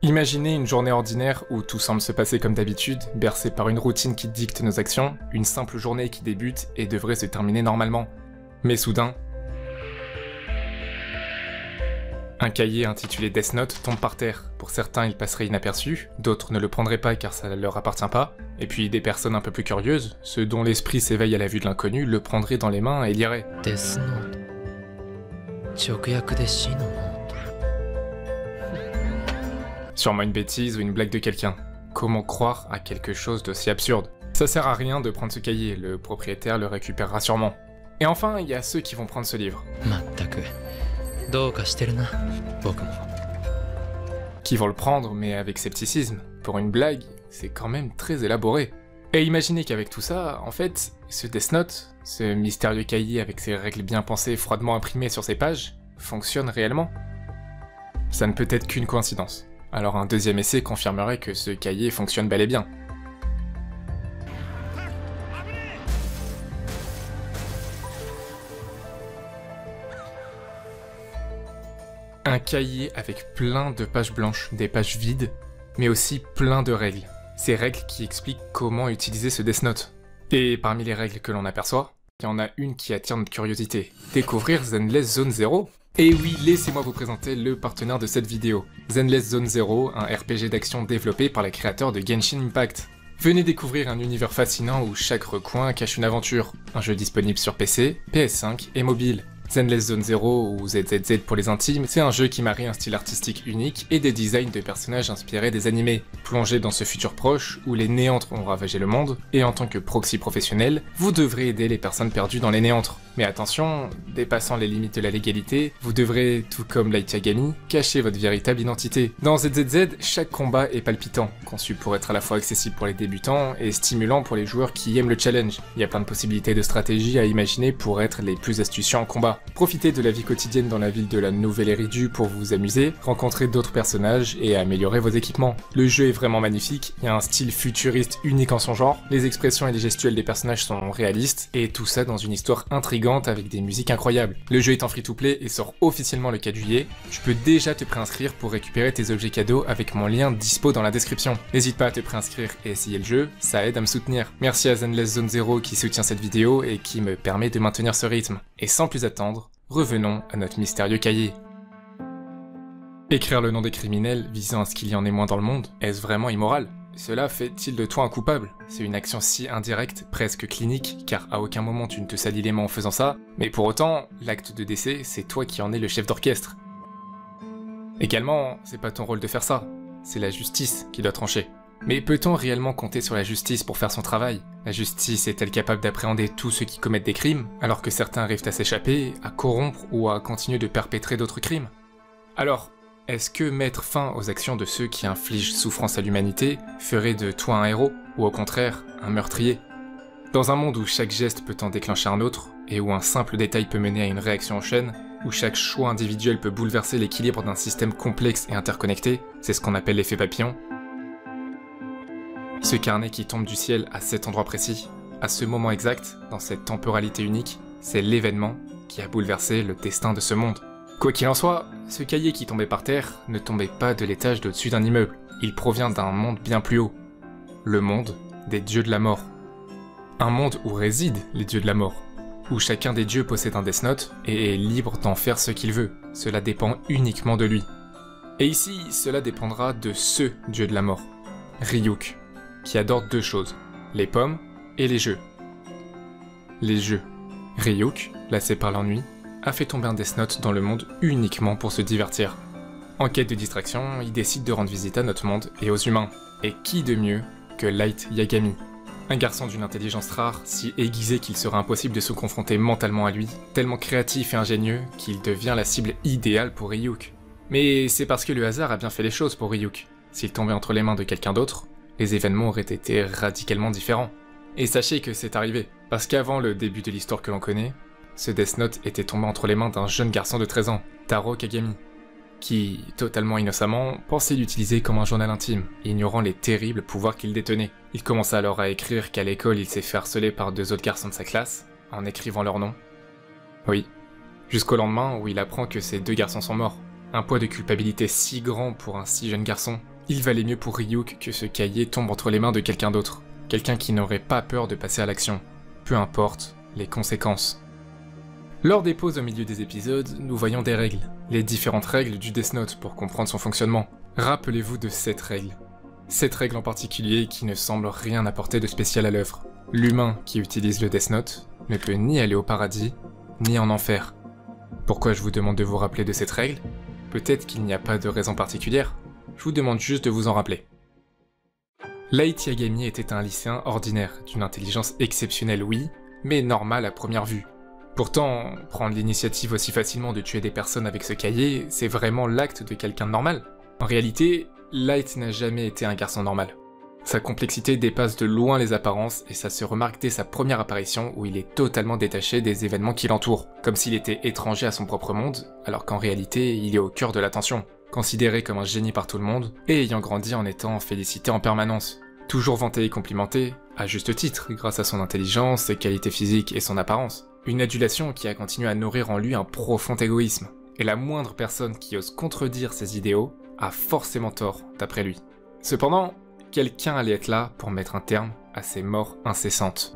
Imaginez une journée ordinaire où tout semble se passer comme d'habitude, bercé par une routine qui dicte nos actions, une simple journée qui débute et devrait se terminer normalement. Mais soudain, un cahier intitulé Death Note tombe par terre. Pour certains, il passerait inaperçu, d'autres ne le prendraient pas car ça ne leur appartient pas, et puis des personnes un peu plus curieuses, ceux dont l'esprit s'éveille à la vue de l'inconnu, le prendraient dans les mains et liraient. Death Note. 直訳で死のノート。 Sûrement une bêtise ou une blague de quelqu'un. Comment croire à quelque chose d'aussi absurde? Ça sert à rien de prendre ce cahier, le propriétaire le récupérera sûrement. Et enfin, il y a ceux qui vont prendre ce livre. まったくどうかしてるな、僕も。 Qui vont le prendre, mais avec scepticisme. Pour une blague, c'est quand même très élaboré. Et imaginez qu'avec tout ça, en fait, ce Death Note, ce mystérieux cahier avec ses règles bien pensées froidement imprimées sur ses pages, fonctionne réellement. Ça ne peut être qu'une coïncidence. Alors un deuxième essai confirmerait que ce cahier fonctionne bel et bien. Un cahier avec plein de pages blanches, des pages vides, mais aussi plein de règles. Ces règles qui expliquent comment utiliser ce Death Note. Et parmi les règles que l'on aperçoit, il y en a une qui attire notre curiosité. Découvrir Zenless Zone Zero. Et oui, laissez-moi vous présenter le partenaire de cette vidéo. Zenless Zone Zero, un RPG d'action développé par les créateurs de Genshin Impact. Venez découvrir un univers fascinant où chaque recoin cache une aventure. Un jeu disponible sur PC, PS5 et mobile. Zenless Zone Zero, ou ZZZ pour les intimes, c'est un jeu qui marie un style artistique unique et des designs de personnages inspirés des animés. Plongé dans ce futur proche, où les néantres ont ravagé le monde, et en tant que proxy professionnel, vous devrez aider les personnes perdues dans les néantres. Mais attention, dépassant les limites de la légalité, vous devrez, tout comme Light Yagami, cacher votre véritable identité. Dans ZZZ, chaque combat est palpitant, conçu pour être à la fois accessible pour les débutants et stimulant pour les joueurs qui aiment le challenge. Il y a plein de possibilités de stratégie à imaginer pour être les plus astucieux en combat. Profitez de la vie quotidienne dans la ville de la Nouvelle Eridu pour vous amuser, rencontrer d'autres personnages et améliorer vos équipements. Le jeu est vraiment magnifique, il y a un style futuriste unique en son genre, les expressions et les gestuels des personnages sont réalistes, et tout ça dans une histoire intrigante avec des musiques incroyables. Le jeu est en free-to-play et sort officiellement le 4 juillet. Tu peux déjà te préinscrire pour récupérer tes objets cadeaux avec mon lien dispo dans la description. N'hésite pas à te préinscrire et essayer le jeu, ça aide à me soutenir. Merci à Zenless Zone Zero qui soutient cette vidéo et qui me permet de maintenir ce rythme. Et sans plus attendre, revenons à notre mystérieux cahier. Écrire le nom des criminels visant à ce qu'il y en ait moins dans le monde, est-ce vraiment immoral? Cela fait-il de toi un coupable? C'est une action si indirecte, presque clinique, car à aucun moment tu ne te salis les mains en faisant ça, mais pour autant, l'acte de décès, c'est toi qui en es le chef d'orchestre. Également, c'est pas ton rôle de faire ça, c'est la justice qui doit trancher. Mais peut-on réellement compter sur la justice pour faire son travail? La justice est-elle capable d'appréhender tous ceux qui commettent des crimes, alors que certains arrivent à s'échapper, à corrompre ou à continuer de perpétrer d'autres crimes? Alors, est-ce que mettre fin aux actions de ceux qui infligent souffrance à l'humanité ferait de toi un héros, ou au contraire, un meurtrier? Dans un monde où chaque geste peut en déclencher un autre, et où un simple détail peut mener à une réaction en chaîne, où chaque choix individuel peut bouleverser l'équilibre d'un système complexe et interconnecté, c'est ce qu'on appelle l'effet papillon. Ce carnet qui tombe du ciel à cet endroit précis, à ce moment exact, dans cette temporalité unique, c'est l'événement qui a bouleversé le destin de ce monde. Quoi qu'il en soit, ce cahier qui tombait par terre ne tombait pas de l'étage d'au-dessus d'un immeuble, il provient d'un monde bien plus haut. Le monde des dieux de la mort. Un monde où résident les dieux de la mort, où chacun des dieux possède un Death Note et est libre d'en faire ce qu'il veut, cela dépend uniquement de lui. Et ici, cela dépendra de ce dieu de la mort, Ryuk, qui adore deux choses, les pommes et les jeux. Les jeux. Ryuk, lassé par l'ennui, a fait tomber un Death Note dans le monde uniquement pour se divertir. En quête de distraction, il décide de rendre visite à notre monde et aux humains. Et qui de mieux que Light Yagami? Un garçon d'une intelligence rare, si aiguisé qu'il sera impossible de se confronter mentalement à lui, tellement créatif et ingénieux qu'il devient la cible idéale pour Ryuk. Mais c'est parce que le hasard a bien fait les choses pour Ryuk. S'il tombait entre les mains de quelqu'un d'autre, les événements auraient été radicalement différents. Et sachez que c'est arrivé, parce qu'avant le début de l'histoire que l'on connaît, ce Death Note était tombé entre les mains d'un jeune garçon de 13 ans, Taro Kagami, qui, totalement innocemment, pensait l'utiliser comme un journal intime, ignorant les terribles pouvoirs qu'il détenait. Il commença alors à écrire qu'à l'école il s'est fait harceler par deux autres garçons de sa classe, en écrivant leur nom. Oui, jusqu'au lendemain où il apprend que ces deux garçons sont morts. Un poids de culpabilité si grand pour un si jeune garçon, Il valait mieux pour Ryuk que ce cahier tombe entre les mains de quelqu'un d'autre. Quelqu'un qui n'aurait pas peur de passer à l'action. Peu importe les conséquences. Lors des pauses au milieu des épisodes, nous voyons des règles. Les différentes règles du Death Note pour comprendre son fonctionnement. Rappelez-vous de 7 règles. 7 règles en particulier qui ne semblent rien apporter de spécial à l'œuvre. L'humain qui utilise le Death Note ne peut ni aller au paradis, ni en enfer. Pourquoi je vous demande de vous rappeler de cette règle? Peut-être qu'il n'y a pas de raison particulière. Je vous demande juste de vous en rappeler. Light Yagami était un lycéen ordinaire, d'une intelligence exceptionnelle oui, mais normale à première vue. Pourtant, prendre l'initiative aussi facilement de tuer des personnes avec ce cahier, c'est vraiment l'acte de quelqu'un de normal. En réalité, Light n'a jamais été un garçon normal. Sa complexité dépasse de loin les apparences et ça se remarque dès sa première apparition où il est totalement détaché des événements qui l'entourent, comme s'il était étranger à son propre monde, alors qu'en réalité il est au cœur de l'attention, considéré comme un génie par tout le monde et ayant grandi en étant félicité en permanence. Toujours vanté et complimenté, à juste titre, grâce à son intelligence, ses qualités physiques et son apparence. Une adulation qui a continué à nourrir en lui un profond égoïsme, et la moindre personne qui ose contredire ses idéaux a forcément tort, d'après lui. Cependant, quelqu'un allait être là pour mettre un terme à ces morts incessantes.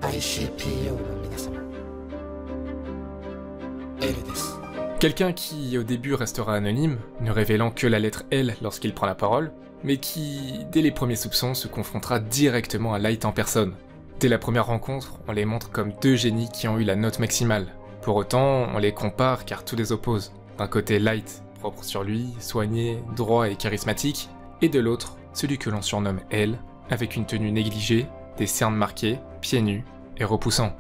Quelqu'un qui, au début, restera anonyme, ne révélant que la lettre L lorsqu'il prend la parole, mais qui, dès les premiers soupçons, se confrontera directement à Light en personne. Dès la première rencontre, on les montre comme deux génies qui ont eu la note maximale. Pour autant, on les compare car tout les oppose. D'un côté Light, propre sur lui, soigné, droit et charismatique, et de l'autre, celui que l'on surnomme L, avec une tenue négligée, des cernes marquées, pieds nus et repoussant.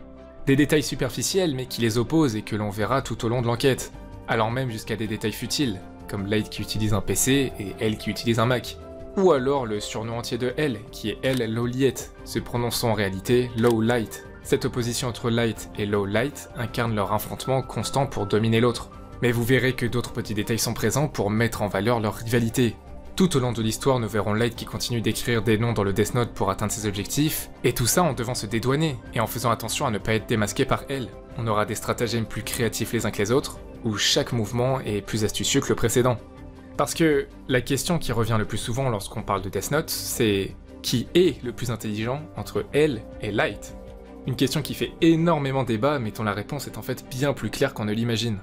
Des détails superficiels mais qui les opposent et que l'on verra tout au long de l'enquête, allant même jusqu'à des détails futiles, comme Light qui utilise un PC et L qui utilise un Mac. Ou alors le surnom entier de L, qui est L Lowlight, se prononçant en réalité Low Light. Cette opposition entre Light et Low Light incarne leur affrontement constant pour dominer l'autre. Mais vous verrez que d'autres petits détails sont présents pour mettre en valeur leur rivalité. Tout au long de l'histoire, nous verrons Light qui continue d'écrire des noms dans le Death Note pour atteindre ses objectifs, et tout ça en devant se dédouaner, et en faisant attention à ne pas être démasqué par L. On aura des stratagèmes plus créatifs les uns que les autres, où chaque mouvement est plus astucieux que le précédent. Parce que la question qui revient le plus souvent lorsqu'on parle de Death Note, c'est qui est le plus intelligent entre L et Light? Une question qui fait énormément débat, mais dont la réponse est en fait bien plus claire qu'on ne l'imagine.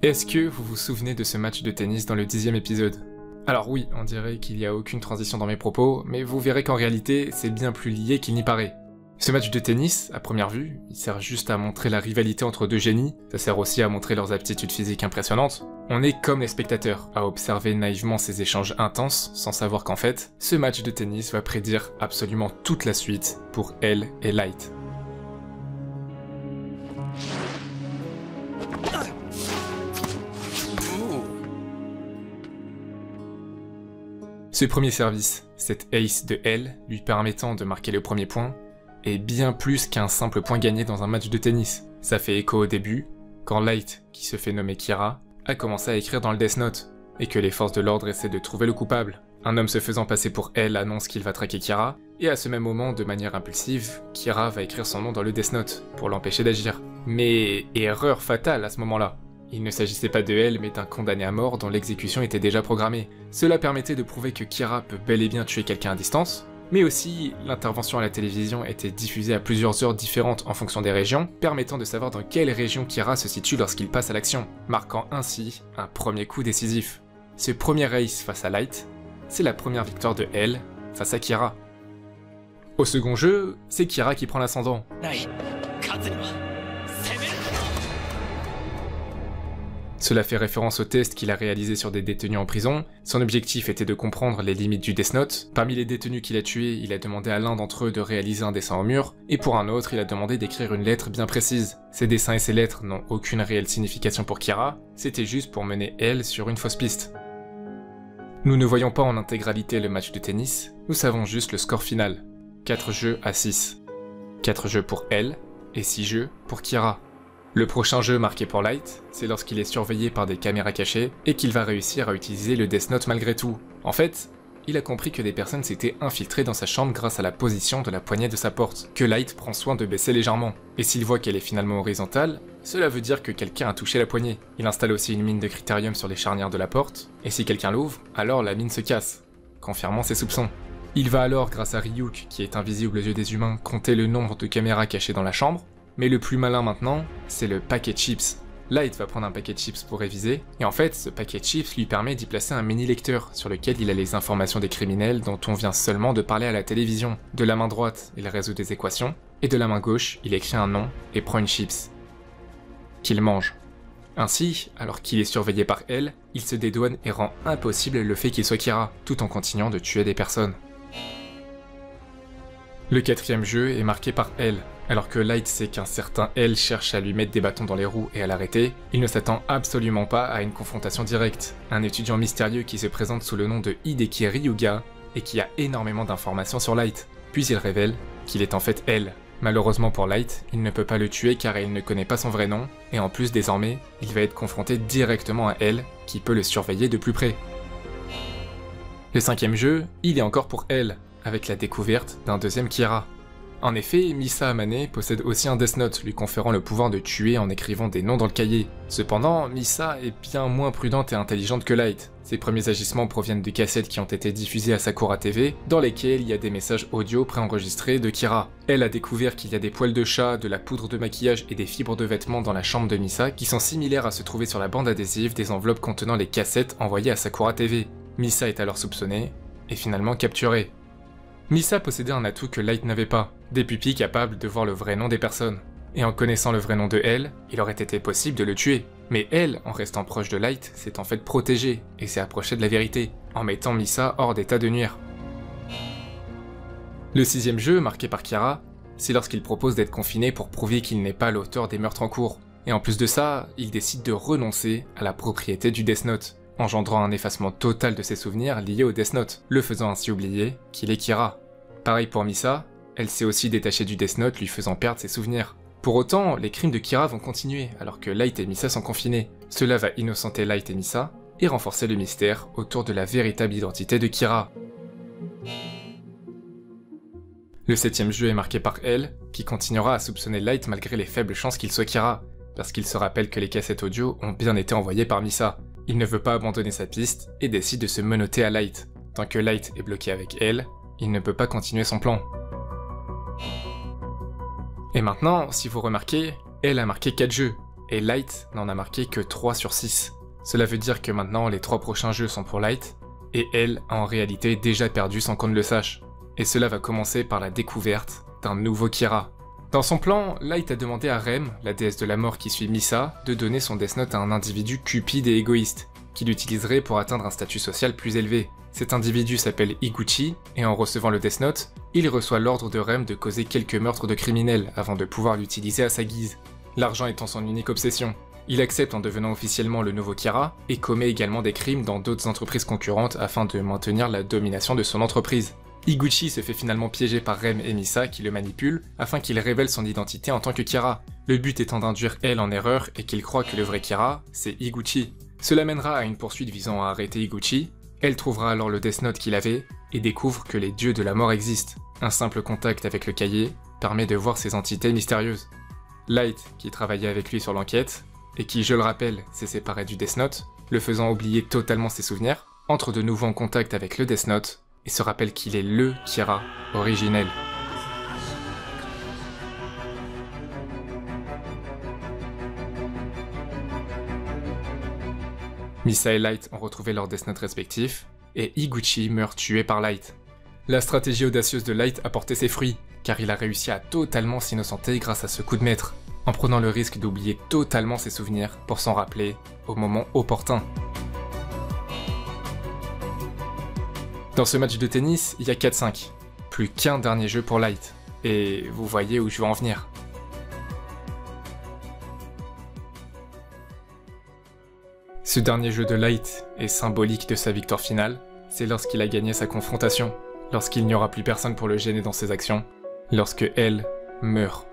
Est-ce que vous vous souvenez de ce match de tennis dans le 10e épisode? Alors oui, on dirait qu'il n'y a aucune transition dans mes propos, mais vous verrez qu'en réalité, c'est bien plus lié qu'il n'y paraît. Ce match de tennis, à première vue, il sert juste à montrer la rivalité entre deux génies, ça sert aussi à montrer leurs aptitudes physiques impressionnantes. On est comme les spectateurs, à observer naïvement ces échanges intenses, sans savoir qu'en fait, ce match de tennis va prédire absolument toute la suite pour L et Light. Ce premier service, cette ace de L, lui permettant de marquer le premier point, est bien plus qu'un simple point gagné dans un match de tennis. Ça fait écho au début, quand Light, qui se fait nommer Kira, a commencé à écrire dans le Death Note, et que les forces de l'ordre essaient de trouver le coupable. Un homme se faisant passer pour L annonce qu'il va traquer Kira, et à ce même moment, de manière impulsive, Kira va écrire son nom dans le Death Note, pour l'empêcher d'agir. Mais erreur fatale à ce moment-là. Il ne s'agissait pas de L mais d'un condamné à mort dont l'exécution était déjà programmée. Cela permettait de prouver que Kira peut bel et bien tuer quelqu'un à distance, mais aussi l'intervention à la télévision était diffusée à plusieurs heures différentes en fonction des régions, permettant de savoir dans quelle région Kira se situe lorsqu'il passe à l'action, marquant ainsi un premier coup décisif. Ce premier race face à Light, c'est la première victoire de L face à Kira. Au second jeu, c'est Kira qui prend l'ascendant. Cela fait référence au test qu'il a réalisé sur des détenus en prison. Son objectif était de comprendre les limites du Death Note. Parmi les détenus qu'il a tués, il a demandé à l'un d'entre eux de réaliser un dessin au mur, et pour un autre, il a demandé d'écrire une lettre bien précise. Ces dessins et ces lettres n'ont aucune réelle signification pour Kira, c'était juste pour mener elle sur une fausse piste. Nous ne voyons pas en intégralité le match de tennis, nous savons juste le score final. 4 jeux à 6. 4 jeux pour elle, et 6 jeux pour Kira. Le prochain jeu marqué pour Light, c'est lorsqu'il est surveillé par des caméras cachées et qu'il va réussir à utiliser le Death Note malgré tout. En fait, il a compris que des personnes s'étaient infiltrées dans sa chambre grâce à la position de la poignée de sa porte, que Light prend soin de baisser légèrement. Et s'il voit qu'elle est finalement horizontale, cela veut dire que quelqu'un a touché la poignée. Il installe aussi une mine de critérium sur les charnières de la porte, et si quelqu'un l'ouvre, alors la mine se casse, confirmant ses soupçons. Il va alors, grâce à Ryuk, qui est invisible aux yeux des humains, compter le nombre de caméras cachées dans la chambre, mais le plus malin maintenant, c'est le paquet de chips. Light va prendre un paquet de chips pour réviser, et en fait, ce paquet de chips lui permet d'y placer un mini-lecteur sur lequel il a les informations des criminels dont on vient seulement de parler à la télévision. De la main droite, il résout des équations, et de la main gauche, il écrit un nom et prend une chips. Qu'il mange. Ainsi, alors qu'il est surveillé par elle, il se dédouane et rend impossible le fait qu'il soit Kira, tout en continuant de tuer des personnes. Le quatrième jeu est marqué par elle. Alors que Light sait qu'un certain L cherche à lui mettre des bâtons dans les roues et à l'arrêter, il ne s'attend absolument pas à une confrontation directe. Un étudiant mystérieux qui se présente sous le nom de Hideki Ryuga et qui a énormément d'informations sur Light. Puis il révèle qu'il est en fait L. Malheureusement pour Light, il ne peut pas le tuer car il ne connaît pas son vrai nom, et en plus désormais, il va être confronté directement à L, qui peut le surveiller de plus près. Le cinquième jeu, il est encore pour L, avec la découverte d'un deuxième Kira. En effet, Misa Amane possède aussi un Death Note, lui conférant le pouvoir de tuer en écrivant des noms dans le cahier. Cependant, Misa est bien moins prudente et intelligente que Light. Ses premiers agissements proviennent de cassettes qui ont été diffusées à Sakura TV, dans lesquelles il y a des messages audio préenregistrés de Kira. Elle a découvert qu'il y a des poils de chat, de la poudre de maquillage et des fibres de vêtements dans la chambre de Misa qui sont similaires à se trouver sur la bande adhésive des enveloppes contenant les cassettes envoyées à Sakura TV. Misa est alors soupçonnée, et finalement capturée. Misa possédait un atout que Light n'avait pas, des pupilles capables de voir le vrai nom des personnes. Et en connaissant le vrai nom de elle, il aurait été possible de le tuer. Mais elle, en restant proche de Light, s'est en fait protégée et s'est approchée de la vérité, en mettant Misa hors d'état de nuire. Le sixième jeu, marqué par Kira, c'est lorsqu'il propose d'être confiné pour prouver qu'il n'est pas l'auteur des meurtres en cours. Et en plus de ça, il décide de renoncer à la propriété du Death Note, engendrant un effacement total de ses souvenirs liés au Death Note, le faisant ainsi oublier qu'il est Kira. Pareil pour Misa, elle s'est aussi détachée du Death Note lui faisant perdre ses souvenirs. Pour autant, les crimes de Kira vont continuer alors que Light et Misa sont confinés. Cela va innocenter Light et Misa et renforcer le mystère autour de la véritable identité de Kira. Le septième jeu est marqué par elle, qui continuera à soupçonner Light malgré les faibles chances qu'il soit Kira, parce qu'il se rappelle que les cassettes audio ont bien été envoyées par Misa. Il ne veut pas abandonner sa piste et décide de se menotter à Light. Tant que Light est bloqué avec elle, il ne peut pas continuer son plan. Et maintenant, si vous remarquez, elle a marqué 4 jeux, et Light n'en a marqué que 3 sur 6. Cela veut dire que maintenant les 3 prochains jeux sont pour Light, et elle a en réalité déjà perdu sans qu'on ne le sache. Et cela va commencer par la découverte d'un nouveau Kira. Dans son plan, Light a demandé à Rem, la déesse de la mort qui suit Misa, de donner son Death Note à un individu cupide et égoïste, qui l'utiliserait pour atteindre un statut social plus élevé. Cet individu s'appelle Iguchi, et en recevant le Death Note, il reçoit l'ordre de Rem de causer quelques meurtres de criminels avant de pouvoir l'utiliser à sa guise. L'argent étant son unique obsession. Il accepte en devenant officiellement le nouveau Kira, et commet également des crimes dans d'autres entreprises concurrentes afin de maintenir la domination de son entreprise. Iguchi se fait finalement piéger par Rem et Misa qui le manipulent afin qu'il révèle son identité en tant que Kira, le but étant d'induire elle en erreur et qu'il croit que le vrai Kira, c'est Iguchi. Cela mènera à une poursuite visant à arrêter Iguchi. Elle trouvera alors le Death Note qu'il avait et découvre que les dieux de la mort existent. Un simple contact avec le cahier permet de voir ces entités mystérieuses. Light, qui travaillait avec lui sur l'enquête, et qui, je le rappelle, s'est séparé du Death Note, le faisant oublier totalement ses souvenirs, entre de nouveau en contact avec le Death Note et se rappelle qu'il est le Kira originel. Misa et Light ont retrouvé leurs Death Note respectifs, et Iguchi meurt tué par Light. La stratégie audacieuse de Light a porté ses fruits, car il a réussi à totalement s'innocenter grâce à ce coup de maître, en prenant le risque d'oublier totalement ses souvenirs pour s'en rappeler au moment opportun. Dans ce match de tennis, il y a 4-5, plus qu'un dernier jeu pour Light, et vous voyez où je veux en venir. Ce dernier jeu de Light est symbolique de sa victoire finale, c'est lorsqu'il a gagné sa confrontation, lorsqu'il n'y aura plus personne pour le gêner dans ses actions, lorsque elle meurt.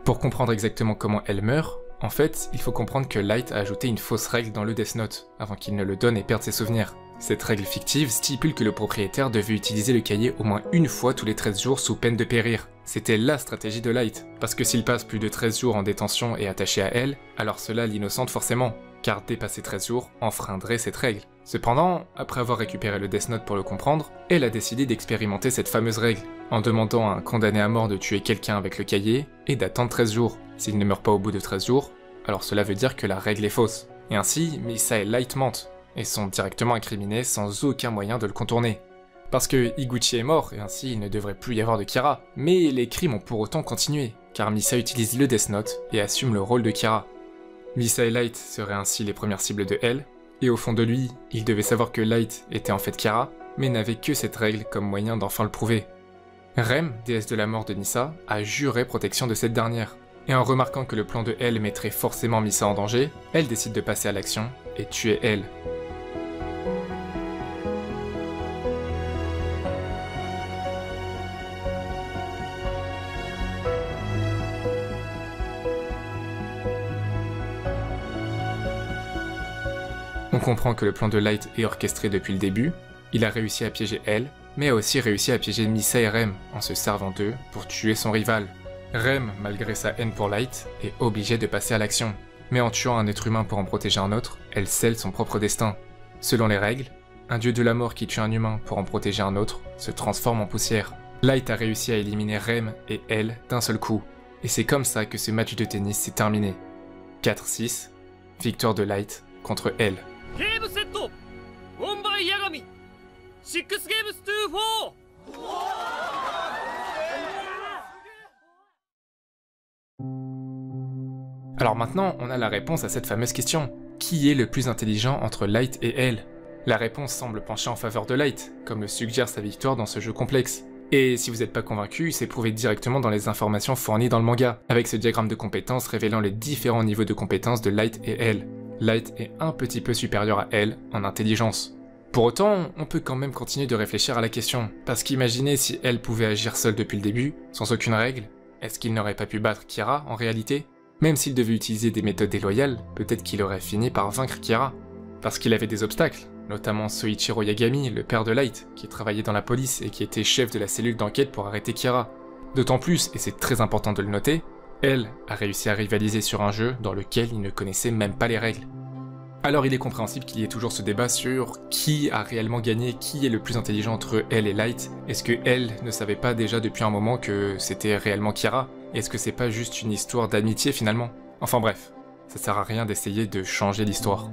Pour comprendre exactement comment elle meurt, en fait, il faut comprendre que Light a ajouté une fausse règle dans le Death Note, avant qu'il ne le donne et perde ses souvenirs. Cette règle fictive stipule que le propriétaire devait utiliser le cahier au moins une fois tous les 13 jours sous peine de périr. C'était la stratégie de Light, parce que s'il passe plus de 13 jours en détention et attaché à elle, alors cela l'innocente forcément, car dépasser 13 jours enfreindrait cette règle. Cependant, après avoir récupéré le Death Note pour le comprendre, elle a décidé d'expérimenter cette fameuse règle, en demandant à un condamné à mort de tuer quelqu'un avec le cahier et d'attendre 13 jours. S'il ne meurt pas au bout de 13 jours, alors cela veut dire que la règle est fausse. Et ainsi, Misa et Light mentent, et sont directement incriminés sans aucun moyen de le contourner. Parce que Higuchi est mort, et ainsi il ne devrait plus y avoir de Kira. Mais les crimes ont pour autant continué, car Misa utilise le Death Note et assume le rôle de Kira. Misa et Light seraient ainsi les premières cibles de L, et au fond de lui, il devait savoir que Light était en fait Kira, mais n'avait que cette règle comme moyen d'enfin le prouver. Rem, déesse de la mort de Nissa, a juré protection de cette dernière. Et en remarquant que le plan de L mettrait forcément Misa en danger, elle décide de passer à l'action et tuer L. On comprend que le plan de Light est orchestré depuis le début, il a réussi à piéger L, mais a aussi réussi à piéger Misa et Rem en se servant d'eux pour tuer son rival. Rem, malgré sa haine pour Light, est obligée de passer à l'action, mais en tuant un être humain pour en protéger un autre, elle scelle son propre destin. Selon les règles, un dieu de la mort qui tue un humain pour en protéger un autre se transforme en poussière. Light a réussi à éliminer Rem et L d'un seul coup, et c'est comme ça que ce match de tennis s'est terminé. 4-6, victoire de Light contre L. Alors maintenant, on a la réponse à cette fameuse question. Qui est le plus intelligent entre Light et L? La réponse semble pencher en faveur de Light, comme le suggère sa victoire dans ce jeu complexe. Et si vous n'êtes pas convaincu, c'est prouvé directement dans les informations fournies dans le manga, avec ce diagramme de compétences révélant les différents niveaux de compétences de Light et L. Light est un petit peu supérieur à L en intelligence. Pour autant, on peut quand même continuer de réfléchir à la question, parce qu'imaginez si L pouvait agir seul depuis le début, sans aucune règle, est-ce qu'il n'aurait pas pu battre Kira en réalité? Même s'il devait utiliser des méthodes déloyales, peut-être qu'il aurait fini par vaincre Kira. Parce qu'il avait des obstacles, notamment Soichiro Yagami, le père de Light, qui travaillait dans la police et qui était chef de la cellule d'enquête pour arrêter Kira. D'autant plus, et c'est très important de le noter, elle a réussi à rivaliser sur un jeu dans lequel il ne connaissait même pas les règles. Alors il est compréhensible qu'il y ait toujours ce débat sur qui a réellement gagné, qui est le plus intelligent entre elle et Light. Est-ce que elle ne savait pas déjà depuis un moment que c'était réellement Kira? Est-ce que c'est pas juste une histoire d'amitié finalement? Enfin bref, ça sert à rien d'essayer de changer l'histoire.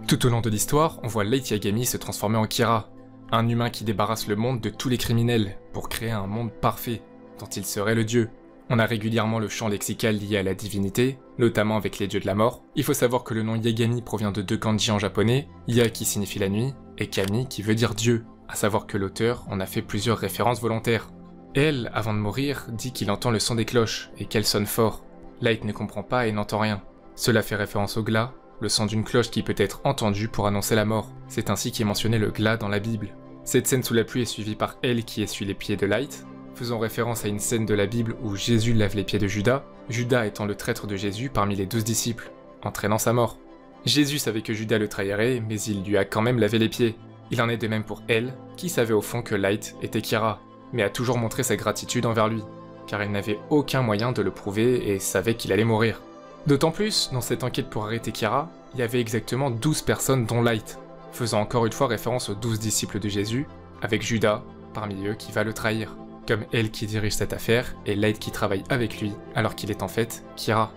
Tout au long de l'histoire, on voit Light Yagami se transformer en Kira, un humain qui débarrasse le monde de tous les criminels pour créer un monde parfait, dont il serait le dieu. On a régulièrement le champ lexical lié à la divinité, notamment avec les dieux de la mort. Il faut savoir que le nom Yagami provient de deux kanji en japonais, Ya qui signifie la nuit, et Kami qui veut dire Dieu, à savoir que l'auteur en a fait plusieurs références volontaires. Elle, avant de mourir, dit qu'il entend le son des cloches, et qu'elles sonnent fort. Light ne comprend pas et n'entend rien. Cela fait référence au glas, le son d'une cloche qui peut être entendue pour annoncer la mort. C'est ainsi qu'est mentionné le glas dans la Bible. Cette scène sous la pluie est suivie par elle qui essuie les pieds de Light, faisant référence à une scène de la Bible où Jésus lave les pieds de Judas, Judas étant le traître de Jésus parmi les 12 disciples, entraînant sa mort. Jésus savait que Judas le trahirait, mais il lui a quand même lavé les pieds. Il en est de même pour elle, qui savait au fond que Light était Kira, mais a toujours montré sa gratitude envers lui, car il n'avait aucun moyen de le prouver et savait qu'il allait mourir. D'autant plus, dans cette enquête pour arrêter Kira, il y avait exactement 12 personnes dont Light, faisant encore une fois référence aux 12 disciples de Jésus, avec Judas, parmi eux, qui va le trahir. Comme elle qui dirige cette affaire, et Light qui travaille avec lui, alors qu'il est en fait Kira.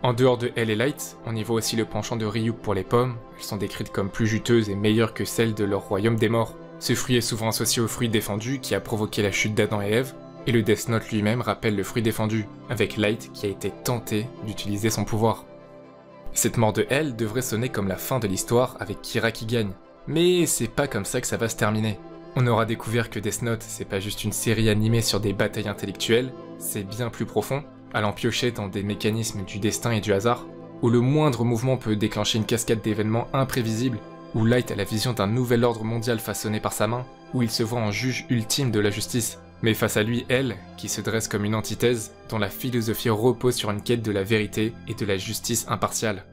En dehors de elle et Light, on y voit aussi le penchant de Ryuk pour les pommes, elles sont décrites comme plus juteuses et meilleures que celles de leur royaume des morts. Ce fruit est souvent associé au fruit défendu qui a provoqué la chute d'Adam et Ève, et le Death Note lui-même rappelle le fruit défendu, avec Light qui a été tenté d'utiliser son pouvoir. Cette mort de elle devrait sonner comme la fin de l'histoire avec Kira qui gagne, mais c'est pas comme ça que ça va se terminer. On aura découvert que Death Note, c'est pas juste une série animée sur des batailles intellectuelles, c'est bien plus profond, allant piocher dans des mécanismes du destin et du hasard, où le moindre mouvement peut déclencher une cascade d'événements imprévisibles, où Light a la vision d'un nouvel ordre mondial façonné par sa main, où il se voit en juge ultime de la justice, mais face à lui, elle, qui se dresse comme une antithèse, dont la philosophie repose sur une quête de la vérité et de la justice impartiale.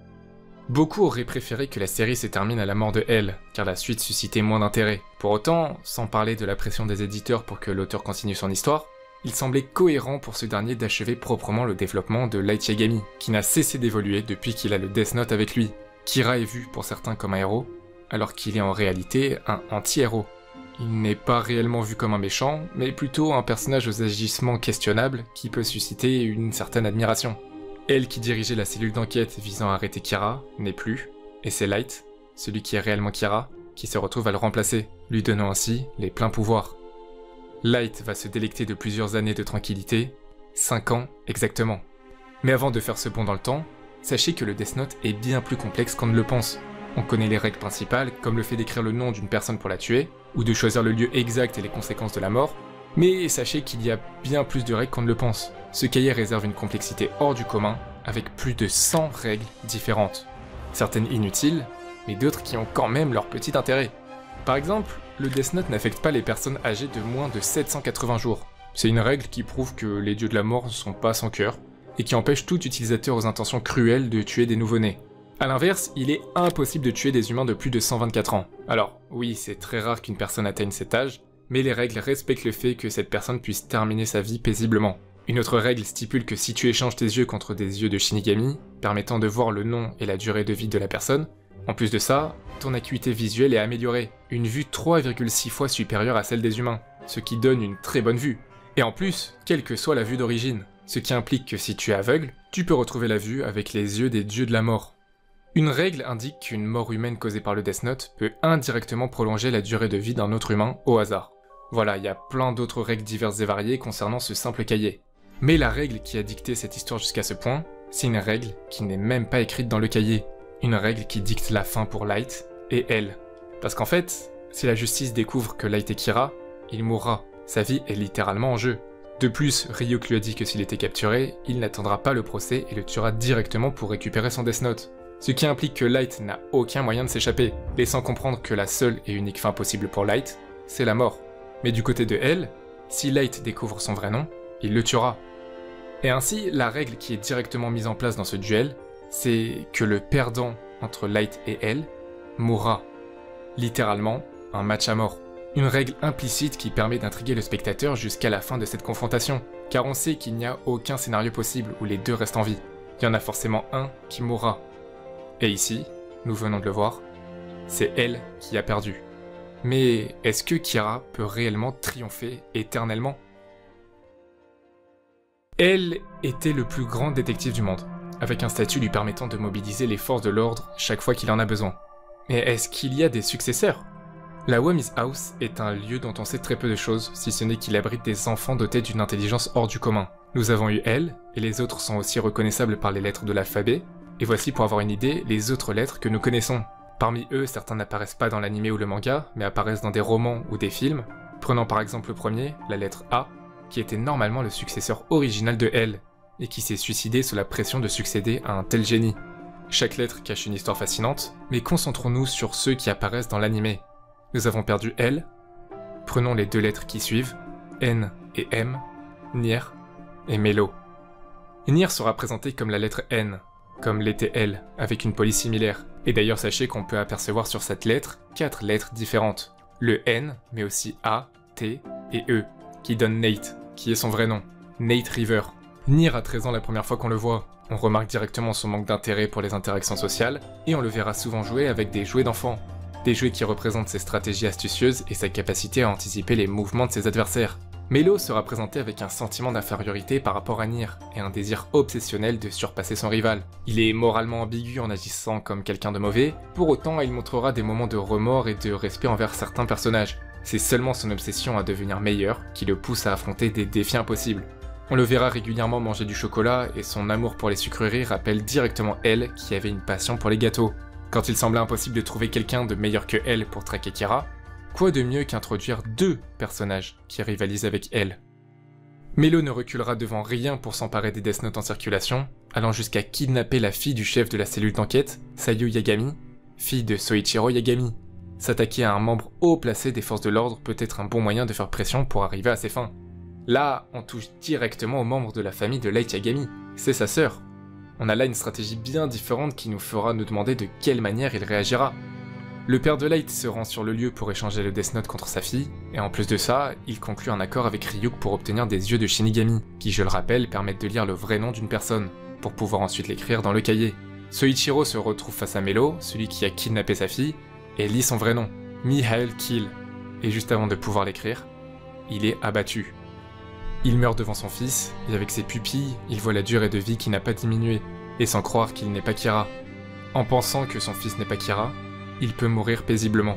Beaucoup auraient préféré que la série se termine à la mort de L, car la suite suscitait moins d'intérêt. Pour autant, sans parler de la pression des éditeurs pour que l'auteur continue son histoire, il semblait cohérent pour ce dernier d'achever proprement le développement de Light Yagami, qui n'a cessé d'évoluer depuis qu'il a le Death Note avec lui. Kira est vu pour certains comme un héros, alors qu'il est en réalité un anti-héros. Il n'est pas réellement vu comme un méchant, mais plutôt un personnage aux agissements questionnables qui peut susciter une certaine admiration. Elle qui dirigeait la cellule d'enquête visant à arrêter Kira n'est plus, et c'est Light, celui qui est réellement Kira, qui se retrouve à le remplacer, lui donnant ainsi les pleins pouvoirs. Light va se délecter de plusieurs années de tranquillité, 5 ans exactement. Mais avant de faire ce bond dans le temps, sachez que le Death Note est bien plus complexe qu'on ne le pense. On connaît les règles principales, comme le fait d'écrire le nom d'une personne pour la tuer, ou de choisir le lieu exact et les conséquences de la mort, mais sachez qu'il y a bien plus de règles qu'on ne le pense. Ce cahier réserve une complexité hors du commun, avec plus de 100 règles différentes. Certaines inutiles, mais d'autres qui ont quand même leur petit intérêt. Par exemple, le Death Note n'affecte pas les personnes âgées de moins de 780 jours. C'est une règle qui prouve que les dieux de la mort ne sont pas sans cœur, et qui empêche tout utilisateur aux intentions cruelles de tuer des nouveau-nés. A l'inverse, il est impossible de tuer des humains de plus de 124 ans. Alors, oui, c'est très rare qu'une personne atteigne cet âge, mais les règles respectent le fait que cette personne puisse terminer sa vie paisiblement. Une autre règle stipule que si tu échanges tes yeux contre des yeux de Shinigami, permettant de voir le nom et la durée de vie de la personne, en plus de ça, ton acuité visuelle est améliorée, une vue 3,6 fois supérieure à celle des humains, ce qui donne une très bonne vue. Et en plus, quelle que soit la vue d'origine, ce qui implique que si tu es aveugle, tu peux retrouver la vue avec les yeux des dieux de la mort. Une règle indique qu'une mort humaine causée par le Death Note peut indirectement prolonger la durée de vie d'un autre humain au hasard. Voilà, il y a plein d'autres règles diverses et variées concernant ce simple cahier. Mais la règle qui a dicté cette histoire jusqu'à ce point, c'est une règle qui n'est même pas écrite dans le cahier. Une règle qui dicte la fin pour Light et elle. Parce qu'en fait, si la justice découvre que Light est Kira, il mourra. Sa vie est littéralement en jeu. De plus, Ryuk lui a dit que s'il était capturé, il n'attendra pas le procès et le tuera directement pour récupérer son Death Note. Ce qui implique que Light n'a aucun moyen de s'échapper, laissant comprendre que la seule et unique fin possible pour Light, c'est la mort. Mais du côté de elle, si Light découvre son vrai nom, il le tuera. Et ainsi, la règle qui est directement mise en place dans ce duel, c'est que le perdant entre Light et elle mourra. Littéralement, un match à mort. Une règle implicite qui permet d'intriguer le spectateur jusqu'à la fin de cette confrontation, car on sait qu'il n'y a aucun scénario possible où les deux restent en vie. Il y en a forcément un qui mourra. Et ici, nous venons de le voir, c'est elle qui a perdu. Mais est-ce que Kira peut réellement triompher éternellement ? Elle était le plus grand détective du monde, avec un statut lui permettant de mobiliser les forces de l'ordre chaque fois qu'il en a besoin. Mais est-ce qu'il y a des successeurs ? La Wami's House est un lieu dont on sait très peu de choses, si ce n'est qu'il abrite des enfants dotés d'une intelligence hors du commun. Nous avons eu elle, et les autres sont aussi reconnaissables par les lettres de l'alphabet, et voici pour avoir une idée les autres lettres que nous connaissons. Parmi eux, certains n'apparaissent pas dans l'anime ou le manga, mais apparaissent dans des romans ou des films. Prenons par exemple le premier, la lettre A, qui était normalement le successeur original de L, et qui s'est suicidé sous la pression de succéder à un tel génie. Chaque lettre cache une histoire fascinante, mais concentrons-nous sur ceux qui apparaissent dans l'anime. Nous avons perdu L, prenons les deux lettres qui suivent, N et M, Nier et Melo. Nier sera présenté comme la lettre N, comme l'était L, avec une police similaire. Et d'ailleurs sachez qu'on peut apercevoir sur cette lettre 4 lettres différentes. Le N, mais aussi A, T et E, qui donne Nate, qui est son vrai nom, Nate River. Nier a 13 ans la première fois qu'on le voit. On remarque directement son manque d'intérêt pour les interactions sociales, et on le verra souvent jouer avec des jouets d'enfants. Des jouets qui représentent ses stratégies astucieuses et sa capacité à anticiper les mouvements de ses adversaires. Melo sera présenté avec un sentiment d'infériorité par rapport à Nier, et un désir obsessionnel de surpasser son rival. Il est moralement ambigu en agissant comme quelqu'un de mauvais, pour autant il montrera des moments de remords et de respect envers certains personnages. C'est seulement son obsession à devenir meilleur qui le pousse à affronter des défis impossibles. On le verra régulièrement manger du chocolat, et son amour pour les sucreries rappelle directement elle qui avait une passion pour les gâteaux. Quand il semblait impossible de trouver quelqu'un de meilleur que elle pour traquer Kira, quoi de mieux qu'introduire 2 personnages qui rivalisent avec elle. Melo ne reculera devant rien pour s'emparer des Death Note en circulation, allant jusqu'à kidnapper la fille du chef de la cellule d'enquête, Sayu Yagami, fille de Soichiro Yagami. S'attaquer à un membre haut placé des forces de l'ordre peut être un bon moyen de faire pression pour arriver à ses fins. Là, on touche directement aux membres de la famille de Light Yagami, c'est sa sœur. on a là une stratégie bien différente qui nous fera nous demander de quelle manière il réagira. Le père de Light se rend sur le lieu pour échanger le Death Note contre sa fille, et en plus de ça, il conclut un accord avec Ryuk pour obtenir des yeux de Shinigami, qui je le rappelle permettent de lire le vrai nom d'une personne, pour pouvoir ensuite l'écrire dans le cahier. Soichiro se retrouve face à Melo, celui qui a kidnappé sa fille, et lit son vrai nom, Mihail Kill, et juste avant de pouvoir l'écrire, il est abattu. Il meurt devant son fils, et avec ses pupilles, il voit la durée de vie qui n'a pas diminué, et sans croire qu'il n'est pas Kira. En pensant que son fils n'est pas Kira, il peut mourir paisiblement.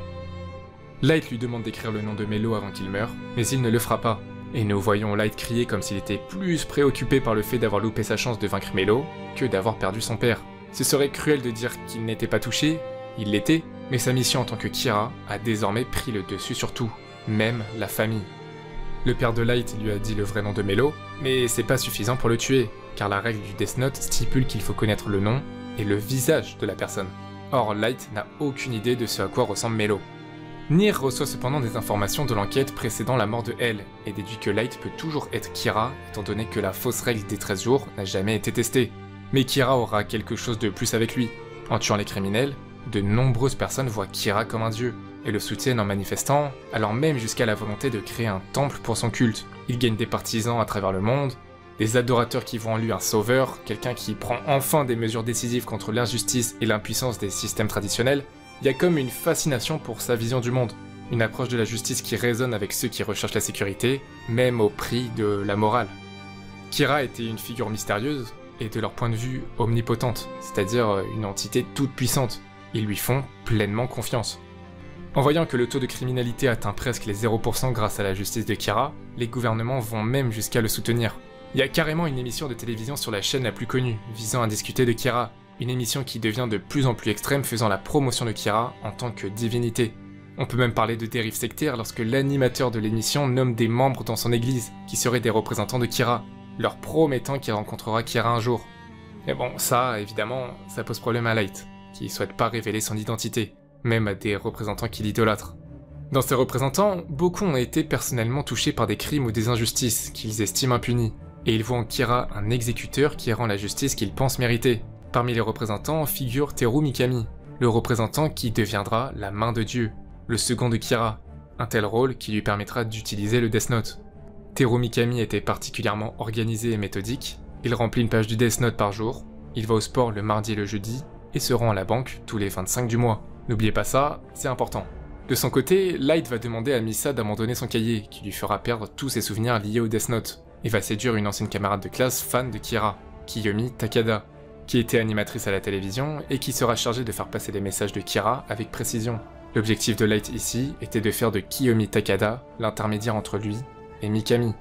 Light lui demande d'écrire le nom de Melo avant qu'il meure, mais il ne le fera pas, et nous voyons Light crier comme s'il était plus préoccupé par le fait d'avoir loupé sa chance de vaincre Melo que d'avoir perdu son père. Ce serait cruel de dire qu'il n'était pas touché, il l'était, mais sa mission en tant que Kira a désormais pris le dessus sur tout, même la famille. Le père de Light lui a dit le vrai nom de Melo, mais c'est pas suffisant pour le tuer, car la règle du Death Note stipule qu'il faut connaître le nom et le visage de la personne. Or, Light n'a aucune idée de ce à quoi ressemble Melo. Nier reçoit cependant des informations de l'enquête précédant la mort de L, et déduit que Light peut toujours être Kira, étant donné que la fausse règle des 13 jours n'a jamais été testée. Mais Kira aura quelque chose de plus avec lui. En tuant les criminels, de nombreuses personnes voient Kira comme un dieu, et le soutiennent en manifestant, allant même jusqu'à la volonté de créer un temple pour son culte. Il gagne des partisans à travers le monde, des adorateurs qui voient en lui un sauveur, quelqu'un qui prend enfin des mesures décisives contre l'injustice et l'impuissance des systèmes traditionnels. Il y a comme une fascination pour sa vision du monde, une approche de la justice qui résonne avec ceux qui recherchent la sécurité, même au prix de la morale. Kira était une figure mystérieuse, et de leur point de vue omnipotente, c'est-à-dire une entité toute puissante. Ils lui font pleinement confiance. En voyant que le taux de criminalité atteint presque les 0% grâce à la justice de Kira, les gouvernements vont même jusqu'à le soutenir. Il y a carrément une émission de télévision sur la chaîne la plus connue, visant à discuter de Kira, une émission qui devient de plus en plus extrême faisant la promotion de Kira en tant que divinité. On peut même parler de dérive sectaire lorsque l'animateur de l'émission nomme des membres dans son église, qui seraient des représentants de Kira, leur promettant qu'il rencontrera Kira un jour. Mais bon, ça, évidemment, ça pose problème à Light, qui souhaite pas révéler son identité, même à des représentants qui l'idolâtrent. Dans ces représentants, beaucoup ont été personnellement touchés par des crimes ou des injustices qu'ils estiment impunis, et ils voient en Kira un exécuteur qui rend la justice qu'ils pensent mériter. Parmi les représentants figure Teru Mikami, le représentant qui deviendra la main de Dieu, le second de Kira, un tel rôle qui lui permettra d'utiliser le Death Note. Teru Mikami était particulièrement organisé et méthodique, il remplit une page du Death Note par jour, il va au sport le mardi et le jeudi, et se rend à la banque tous les 25 du mois. N'oubliez pas ça, c'est important. De son côté, Light va demander à Misa d'abandonner son cahier, qui lui fera perdre tous ses souvenirs liés au Death Note, et va séduire une ancienne camarade de classe fan de Kira, Kiyomi Takada, qui était animatrice à la télévision et qui sera chargée de faire passer les messages de Kira avec précision. L'objectif de Light ici était de faire de Kiyomi Takada l'intermédiaire entre lui et Mikami.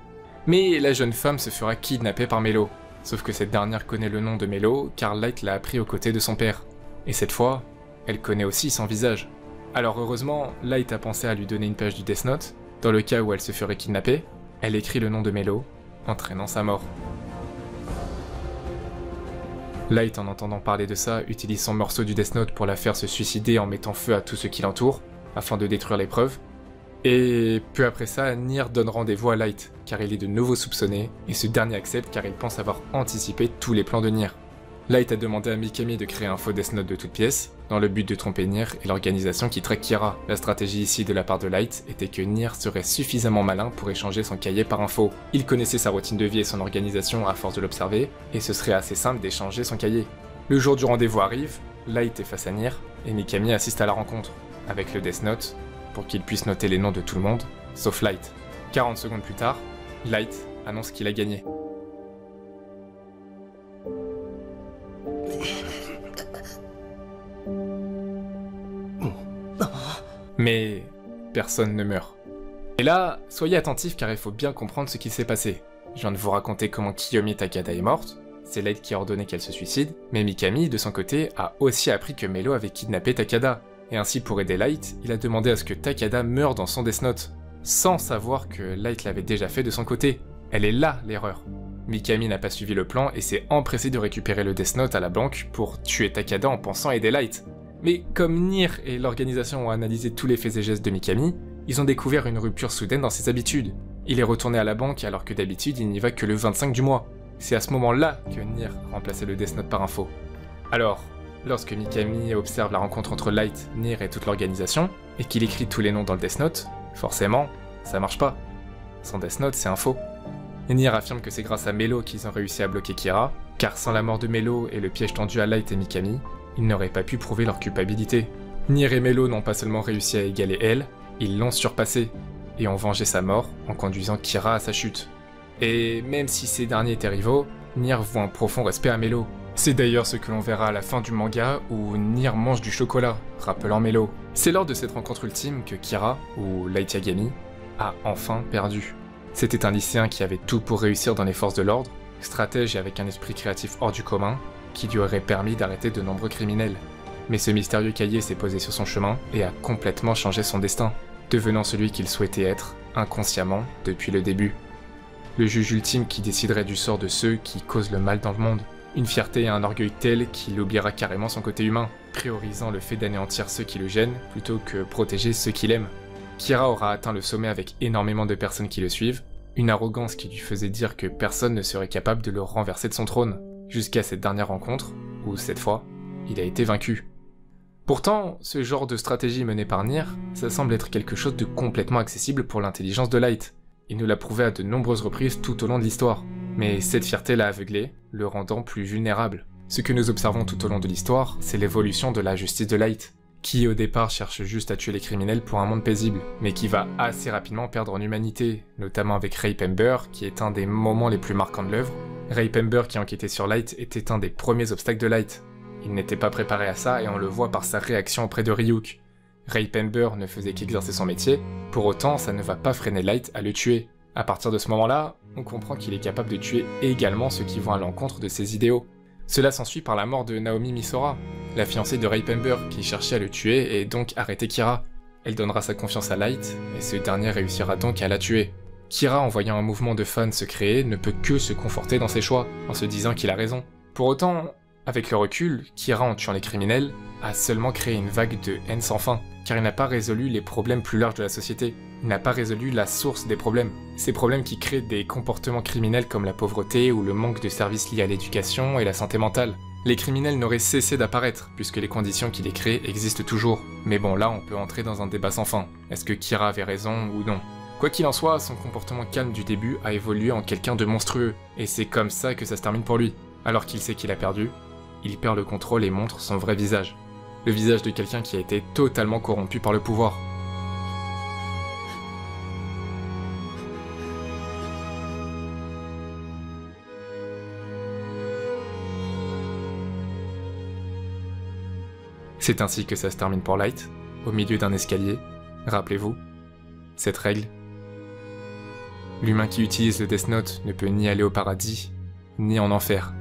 Mais la jeune femme se fera kidnapper par Melo, sauf que cette dernière connaît le nom de Melo car Light l'a appris aux côtés de son père. Et cette fois, elle connaît aussi son visage. Alors heureusement, Light a pensé à lui donner une page du Death Note, dans le cas où elle se ferait kidnapper, elle écrit le nom de Melo, entraînant sa mort. Light, en entendant parler de ça, utilise son morceau du Death Note pour la faire se suicider en mettant feu à tout ce qui l'entoure, afin de détruire les preuves. Et peu après ça, Nier donne rendez-vous à Light, car il est de nouveau soupçonné, et ce dernier accepte car il pense avoir anticipé tous les plans de Nier. Light a demandé à Mikami de créer un faux Death Note de toutes pièces, dans le but de tromper Nier et l'organisation qui traque Kira. La stratégie ici de la part de Light était que Nier serait suffisamment malin pour échanger son cahier par un faux. Il connaissait sa routine de vie et son organisation à force de l'observer, et ce serait assez simple d'échanger son cahier. Le jour du rendez-vous arrive, Light est face à Nier, et Mikami assiste à la rencontre, avec le Death Note, pour qu'il puisse noter les noms de tout le monde, sauf Light. 40 secondes plus tard, Light annonce qu'il a gagné. Mais personne ne meurt. Et là, soyez attentifs car il faut bien comprendre ce qui s'est passé. Je viens de vous raconter comment Kiyomi Takada est morte, c'est Light qui a ordonné qu'elle se suicide, mais Mikami, de son côté, a aussi appris que Melo avait kidnappé Takada, et ainsi pour aider Light, il a demandé à ce que Takada meure dans son Death Note, sans savoir que Light l'avait déjà fait de son côté. Elle est là l'erreur. Mikami n'a pas suivi le plan et s'est empressé de récupérer le Death Note à la banque pour tuer Takada en pensant aider Light. Mais comme Nier et l'organisation ont analysé tous les faits et gestes de Mikami, ils ont découvert une rupture soudaine dans ses habitudes. Il est retourné à la banque alors que d'habitude il n'y va que le 25 du mois. C'est à ce moment-là que Nier a remplacé le Death Note par un faux. Alors, lorsque Mikami observe la rencontre entre Light, Nier et toute l'organisation, et qu'il écrit tous les noms dans le Death Note, forcément, ça marche pas. Son Death Note, c'est un faux. Et Nier affirme que c'est grâce à Melo qu'ils ont réussi à bloquer Kira, car sans la mort de Melo et le piège tendu à Light et Mikami, ils n'auraient pas pu prouver leur culpabilité. Nier et Melo n'ont pas seulement réussi à égaler elle, ils l'ont surpassée, et ont vengé sa mort en conduisant Kira à sa chute. Et même si ces derniers étaient rivaux, Nier voue un profond respect à Melo. C'est d'ailleurs ce que l'on verra à la fin du manga où Nier mange du chocolat, rappelant Melo. C'est lors de cette rencontre ultime que Kira, ou Light Yagami, a enfin perdu. C'était un lycéen qui avait tout pour réussir dans les forces de l'ordre, stratège et avec un esprit créatif hors du commun, qui lui aurait permis d'arrêter de nombreux criminels. Mais ce mystérieux cahier s'est posé sur son chemin et a complètement changé son destin, devenant celui qu'il souhaitait être, inconsciemment, depuis le début. Le juge ultime qui déciderait du sort de ceux qui causent le mal dans le monde. Une fierté et un orgueil tel qu'il oubliera carrément son côté humain, priorisant le fait d'anéantir ceux qui le gênent plutôt que protéger ceux qu'il aime. Kira aura atteint le sommet avec énormément de personnes qui le suivent, une arrogance qui lui faisait dire que personne ne serait capable de le renverser de son trône, jusqu'à cette dernière rencontre, où cette fois, il a été vaincu. Pourtant, ce genre de stratégie menée par Nier, ça semble être quelque chose de complètement accessible pour l'intelligence de Light. Il nous l'a prouvé à de nombreuses reprises tout au long de l'histoire. Mais cette fierté l'a aveuglé, le rendant plus vulnérable. Ce que nous observons tout au long de l'histoire, c'est l'évolution de la justice de Light, qui au départ cherche juste à tuer les criminels pour un monde paisible, mais qui va assez rapidement perdre en humanité, notamment avec Rape Ember, qui est un des moments les plus marquants de l'œuvre. Rape Ember qui enquêtait sur Light était un des premiers obstacles de Light. Il n'était pas préparé à ça et on le voit par sa réaction auprès de Ryuk. Rape Ember ne faisait qu'exercer son métier, pour autant ça ne va pas freiner Light à le tuer. À partir de ce moment-là, on comprend qu'il est capable de tuer également ceux qui vont à l'encontre de ses idéaux. Cela s'ensuit par la mort de Naomi Misora, la fiancée de Rape Ember qui cherchait à le tuer et donc arrêter Kira. Elle donnera sa confiance à Light, et ce dernier réussira donc à la tuer. Kira, en voyant un mouvement de fans se créer, ne peut que se conforter dans ses choix, en se disant qu'il a raison. Pour autant, avec le recul, Kira en tuant les criminels, a seulement créé une vague de haine sans fin, car il n'a pas résolu les problèmes plus larges de la société. Il n'a pas résolu la source des problèmes. Ces problèmes qui créent des comportements criminels comme la pauvreté ou le manque de services liés à l'éducation et la santé mentale. Les criminels n'auraient cessé d'apparaître, puisque les conditions qui les créent existent toujours. Mais bon, là on peut entrer dans un débat sans fin. Est-ce que Kira avait raison ou non? Quoi qu'il en soit, son comportement calme du début a évolué en quelqu'un de monstrueux, et c'est comme ça que ça se termine pour lui. Alors qu'il sait qu'il a perdu, il perd le contrôle et montre son vrai visage. Le visage de quelqu'un qui a été totalement corrompu par le pouvoir. C'est ainsi que ça se termine pour Light, au milieu d'un escalier. Rappelez-vous, cette règle. L'humain qui utilise le Death Note ne peut ni aller au paradis, ni en enfer.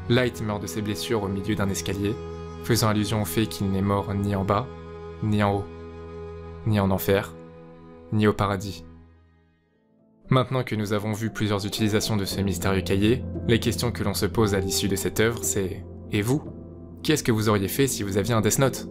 Light meurt de ses blessures au milieu d'un escalier, faisant allusion au fait qu'il n'est mort ni en bas, ni en haut, ni en enfer, ni au paradis. Maintenant que nous avons vu plusieurs utilisations de ce mystérieux cahier, les questions que l'on se pose à l'issue de cette œuvre, c'est « Et vous ? Qu'est-ce que vous auriez fait si vous aviez un Death Note ?»